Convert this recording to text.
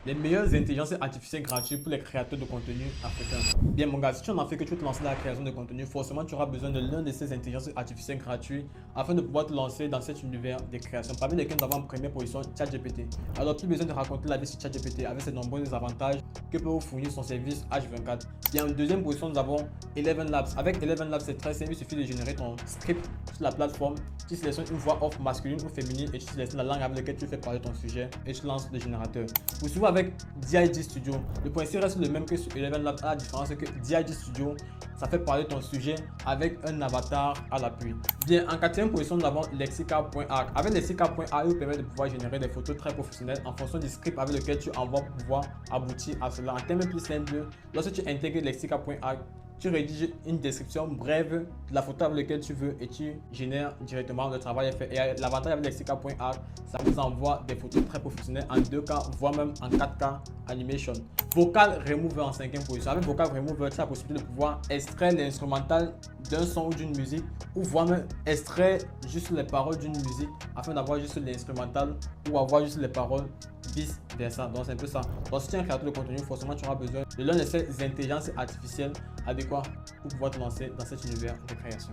Les meilleures intelligences artificielles gratuites pour les créateurs de contenu africains. Bien mon gars, si tu en as fait que tu veux te lancer dans la création de contenu, forcément tu auras besoin de l'un de ces intelligences artificielles gratuites afin de pouvoir te lancer dans cet univers des créations. Parmi lesquels nous avons en première position ChatGPT. Alors plus besoin de raconter la vie sur ChatGPT avec ses nombreux avantages que peut vous fournir son service H24. Bien en deuxième position nous avons Eleven Labs. Avec Eleven Labs c'est très simple, il suffit de générer ton script sur la plateforme. Tu sélectionnes une voix off masculine ou féminine et tu sélectionnes la langue avec laquelle tu fais parler ton sujet et tu lances le générateur. Vous suivez avec DIG Studio. Le principe reste le même que sur Eleven Labs, à la différence que DIG Studio, ça fait parler ton sujet avec un avatar à l'appui. Bien, en quatrième position, nous avons Lexica.arc. Avec Lexica.arc, il vous permet de pouvoir générer des photos très professionnelles en fonction du script avec lequel tu envoies pour pouvoir aboutir à cela. En termes plus simples, lorsque tu intègres Lexica.arc, tu rédiges une description brève de la photo avec laquelle tu veux et tu génères directement le travail est fait. Et l'avantage avec Lexica.arc, ça vous envoie des photos très professionnelles en 2K, voire même en 4K animation. Vocal Remover en cinquième position. Avec Vocal Remover, tu as la possibilité de pouvoir extraire l'instrumental d'un son ou d'une musique, ou voire même extraire juste les paroles d'une musique afin d'avoir juste l'instrumental ou avoir juste les paroles vice versa. Donc c'est un peu ça. Donc si tu es un créateur de contenu, forcément tu auras besoin de l'un de ces intelligences artificielles adéquates pour pouvoir te lancer dans cet univers de création.